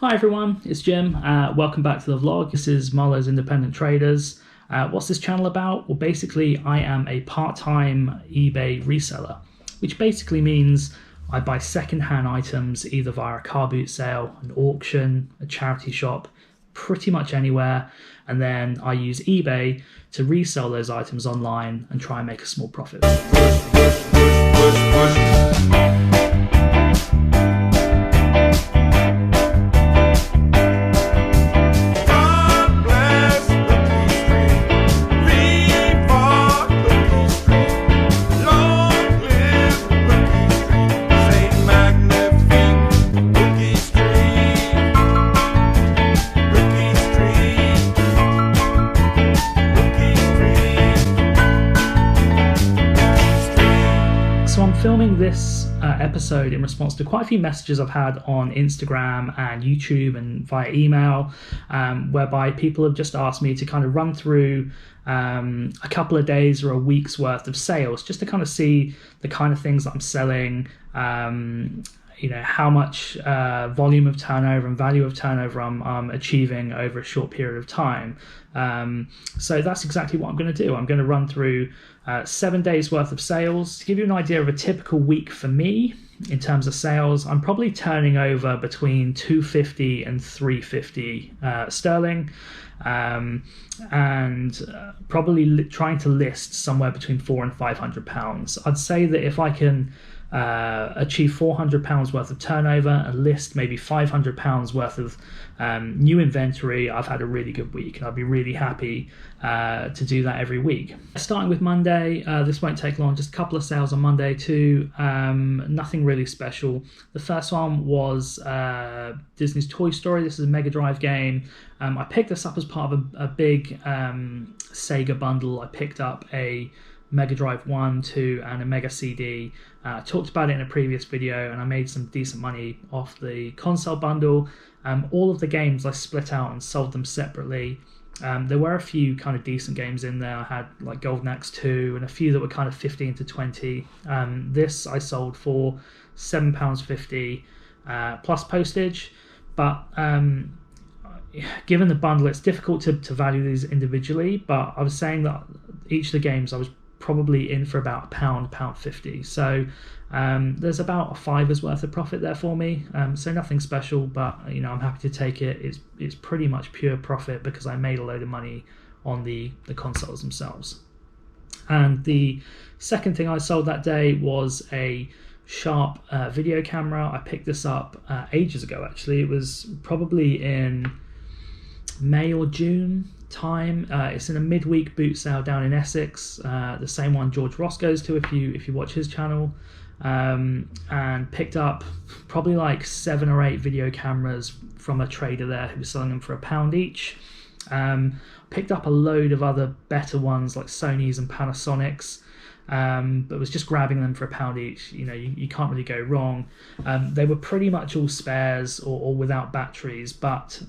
Hi everyone, it's Jim. Welcome back to the vlog. This is Marlowe's Independent Traders. What's this channel about? Well, basically I am a part-time eBay reseller, which basically means I buy second-hand items either via a car boot sale, an auction, a charity shop, pretty much anywhere, and then I use eBay to resell those items online and try and make a small profit. So I'm filming this episode in response to quite a few messages I've had on Instagram and YouTube and via email, whereby people have just asked me to kind of run through a couple of days or a week's worth of sales, just to kind of see the kind of things that I'm selling, how much volume of turnover and value of turnover I'm achieving over a short period of time. So that's exactly what I'm going to do. I'm going to run through 7 days worth of sales. To give you an idea of a typical week for me in terms of sales, I'm probably turning over between 250 and 350 sterling, and probably trying to list somewhere between £400 and £500. I'd say that if I can achieve £400 worth of turnover and list maybe £500 worth of new inventory, I've had a really good week, and I'd be really happy to do that every week. Starting with Monday, this won't take long, just a couple of sales on Monday too, nothing really special. The first one was Disney's Toy Story. This is a Mega Drive game. I picked this up as part of a big Sega bundle. I picked up a Mega Drive 1, 2 and a Mega CD. I talked about it in a previous video, and I made some decent money off the console bundle. All of the games I split out and sold them separately. There were a few kind of decent games in there. I had like Golden Axe 2 and a few that were kind of 15 to 20. This I sold for £7.50 plus postage, but given the bundle, it's difficult to value these individually, but I was saying that each of the games I was probably in for about £1.50. So there's about a $5's worth of profit there for me. So nothing special, but I'm happy to take it. It's pretty much pure profit because I made a load of money on the consoles themselves. And the second thing I sold that day was a Sharp video camera. I picked this up ages ago actually. It was probably in May or June time. It's in a midweek boot sale down in Essex, the same one George Ross goes to if you watch his channel, and picked up probably like 7 or 8 video cameras from a trader there who was selling them for £1 each. Picked up a load of other better ones like Sony's and Panasonic's, but was just grabbing them for £1 each. You can't really go wrong. They were pretty much all spares or without batteries, but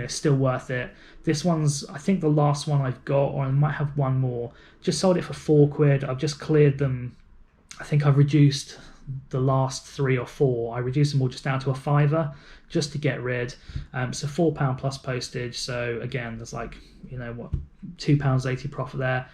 still worth it. This one's, I think, the last one I've got, or I might have one more. Just sold it for £4. I've just cleared them. I think I've reduced the last 3 or 4. I reduced them all just down to a £5 just to get rid. So £4 plus postage. So again, there's like, £2.80 profit there.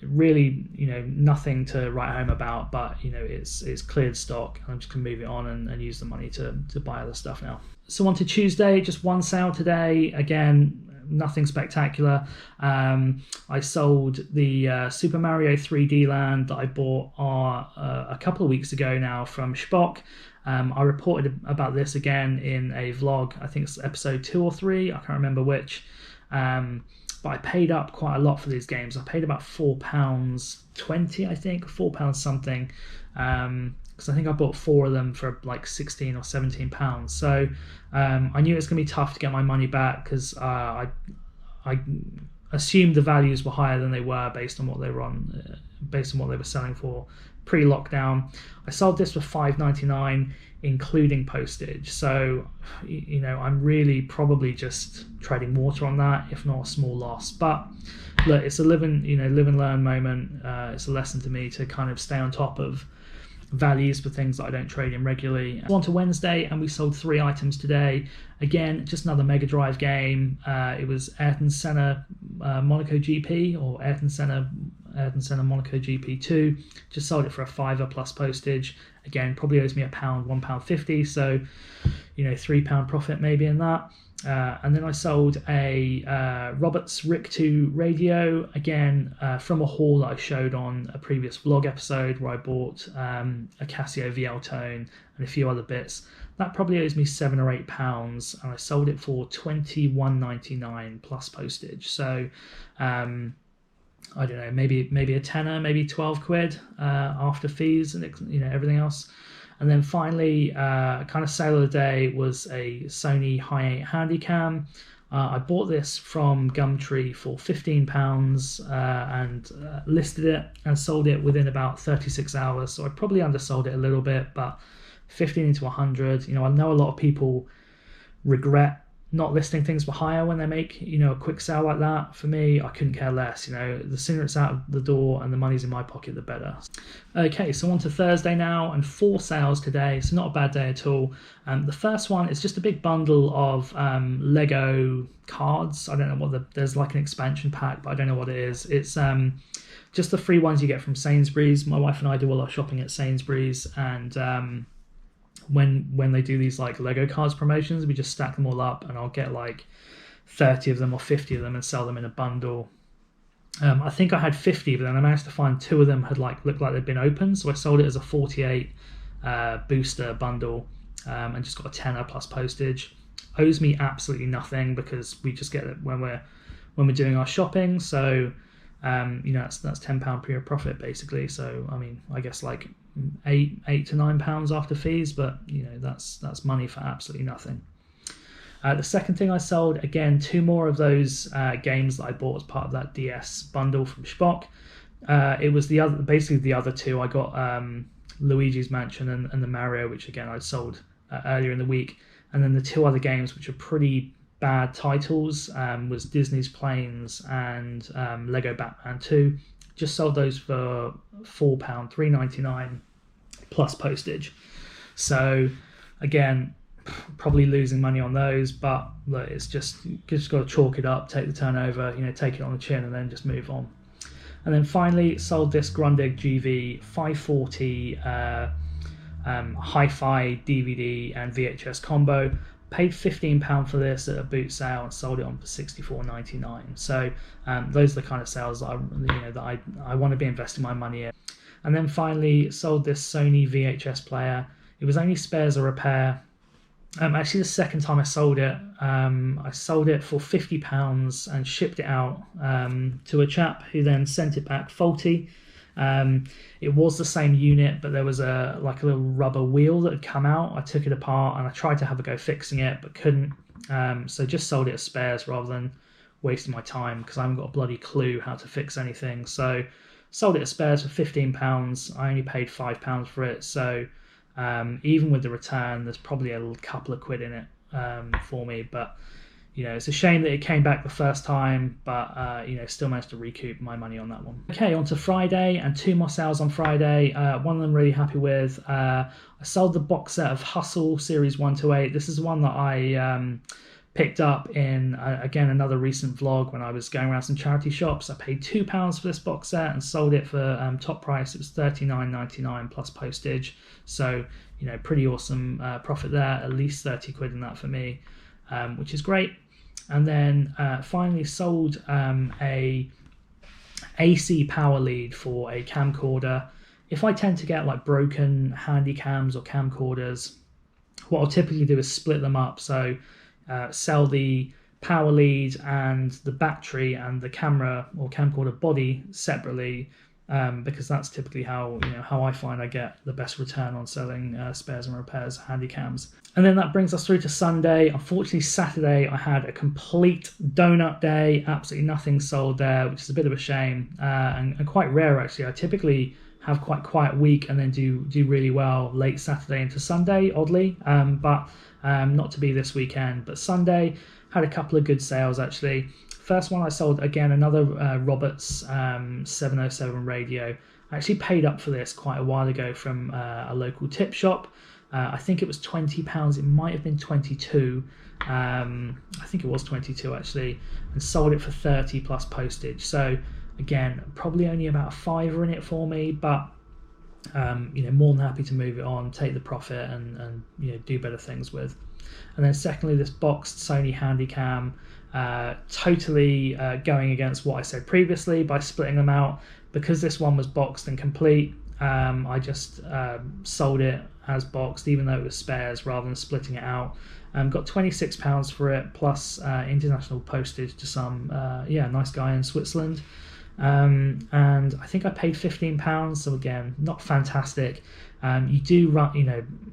Really, nothing to write home about, but it's cleared stock. I'm just gonna move it on and use the money to buy other stuff now. So on to Tuesday, just one sale today. Again, nothing spectacular. I sold the Super Mario 3D Land that I bought a couple of weeks ago now from Spock. I reported about this again in a vlog. I think it's episode 2 or 3. I can't remember which. But I paid up quite a lot for these games. I paid about £4.20, I think, £4 something, because I think I bought 4 of them for like £16 or £17. So I knew it was going to be tough to get my money back because I assumed the values were higher than they were based on what they were selling for pre-lockdown. I sold this for $5.99, including postage. So, I'm really probably just trading water on that, if not a small loss. But look, it's a live and learn moment. It's a lesson to me to kind of stay on top of values for things that I don't trade in regularly. On to Wednesday, and we sold 3 items today. Again, just another Mega Drive game. It was Ayrton Senna Monaco GP, or Ayrton Senna Monaco GP2. Just sold it for a £5 plus postage. Again, probably owes me £1, £1.50, so £3 profit maybe in that. And then I sold a Roberts RIC2 radio, again from a haul that I showed on a previous vlog episode, where I bought a Casio VL Tone and a few other bits. That probably owes me £7 or £8, and I sold it for £21.99 plus postage. So I don't know, maybe a tenner, maybe 12 quid after fees and everything else. And then finally, kind of sale of the day was a Sony Hi8 Handycam. I bought this from Gumtree for £15 and listed it and sold it within about 36 hours. So I probably undersold it a little bit, but 15 into 100. I know a lot of people regret not listing things for higher when they make a quick sale like that. For me, I couldn't care less. The sooner it's out the door and the money's in my pocket, the better. Okay, so on to Thursday now, and 4 sales today, so not a bad day at all. The first one is just a big bundle of Lego cards. I don't know what there's like an expansion pack, but I don't know what it is. It's just the free ones you get from Sainsbury's. My wife and I do all our shopping at Sainsbury's, and when they do these like Lego cards promotions, we just stack them all up, and I'll get like 30 of them or 50 of them and sell them in a bundle. I think I had 50, but then I managed to find 2 of them had looked like they'd been opened, so I sold it as a 48 booster bundle, and just got a tenner plus postage. Owes me absolutely nothing because we just get it when we're doing our shopping. So that's £10 per profit basically. So I mean, I guess like £8 to £9 after fees, but that's money for absolutely nothing. The second thing I sold, again, 2 more of those games that I bought as part of that DS bundle from Spock. It was the other 2. I got Luigi's Mansion and the Mario, which again I sold earlier in the week, and then the 2 other games, which are pretty bad titles, was Disney's Planes and Lego Batman 2. Just sold those for £4, £3.99 plus postage. So again, probably losing money on those, but look, it's just got to chalk it up, take the turnover, take it on the chin, and then just move on. And then finally sold this Grundig GV 540 hi-fi DVD and VHS combo. Paid £15 for this at a boot sale and sold it on for £64.99. So those are the kind of sales that I want to be investing my money in. And then finally sold this Sony VHS player. It was only spares or repair. Actually, the second time I sold it for £50 and shipped it out to a chap who then sent it back faulty. It was the same unit, but there was a little rubber wheel that had come out. I took it apart and I tried to have a go fixing it, but couldn't. So just sold it as spares rather than wasting my time, because I haven't got a bloody clue how to fix anything. So sold it as spares for £15. I only paid £5 for it. So even with the return, there's probably a couple of quid in it for me. But it's a shame that it came back the first time, but still managed to recoup my money on that one. Okay, on to Friday, and 2 more sales on Friday. One of them really happy with. I sold the box set of Hustle Series 1 to 8. This is one that I picked up in, again, another recent vlog when I was going around some charity shops. I paid £2 for this box set and sold it for top price. It was $39.99 plus postage. So, pretty awesome profit there, at least 30 quid in that for me, which is great. And then finally sold a AC power lead for a camcorder. If I tend to get like broken handy cams or camcorders, what I'll typically do is split them up. So sell the power lead and the battery and the camera or camcorder body separately, because that's typically how I find I get the best return on selling spares and repairs handy cams. And then that brings us through to Sunday. Unfortunately, Saturday I had a complete donut day. Absolutely nothing sold there, which is a bit of a shame, and quite rare actually. I typically have quite a quiet week and then do really well late Saturday into Sunday, oddly, but not to be this weekend. But Sunday had a couple of good sales actually. First one I sold, again, another Roberts 707 radio. I actually paid up for this quite a while ago from a local tip shop. I think it was £20. It might have been 22. I think it was 22 actually, and sold it for 30 plus postage. So again, probably only about a £5 in it for me, but more than happy to move it on, take the profit, and do better things with. And then secondly, this boxed Sony Handycam, totally going against what I said previously by splitting them out. Because this one was boxed and complete, I just sold it as boxed, even though it was spares, rather than splitting it out. Got £26 for it, plus international postage to some nice guy in Switzerland. And I think I paid £15. So again, not fantastic. You do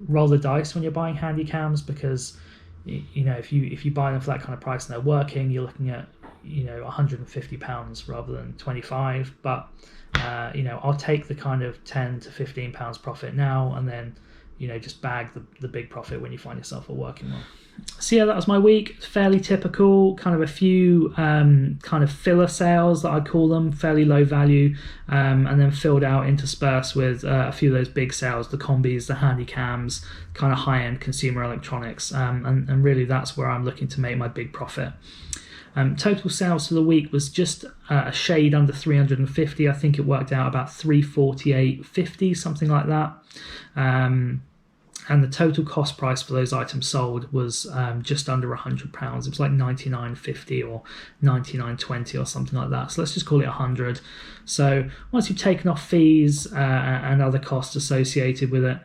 roll the dice when you're buying handy cams, because if you buy them for that kind of price and they're working, you're looking at £150 rather than 25. But I'll take the kind of £10 to £15 profit now, and then just bag the big profit when you find yourself a working one. So yeah, that was my week. Fairly typical, kind of a few kind of filler sales that I'd call them, fairly low value, and then filled out, interspersed with a few of those big sales, the combis, the handy cams, kind of high-end consumer electronics, and really that's where I'm looking to make my big profit. Total sales for the week was just a shade under 350. I think it worked out about 348.50, something like that. And the total cost price for those items sold was just under £100. It was like 99.50 or 99.20 or something like that. So let's just call it 100. So once you've taken off fees and other costs associated with it,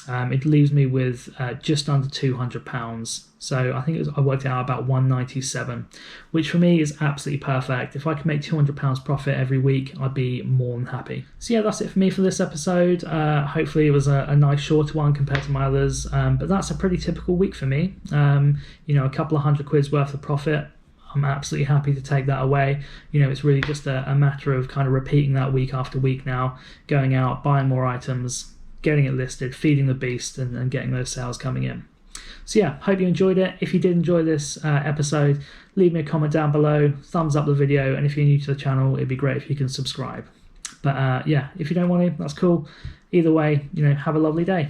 it leaves me with just under £200. So I think I worked out about 197, which for me is absolutely perfect. If I can make £200 profit every week, I'd be more than happy. So yeah, that's it for me for this episode. Hopefully it was a nice shorter one compared to my others, but that's a pretty typical week for me. A couple of £100 worth of profit. I'm absolutely happy to take that away. It's really just a matter of kind of repeating that week after week now, going out, buying more items, getting it listed, feeding the beast, and getting those sales coming in. So yeah, hope you enjoyed it. If you did enjoy this episode, leave me a comment down below, thumbs up the video, and if you're new to the channel, it'd be great if you can subscribe. But if you don't want to, that's cool. Either way, have a lovely day.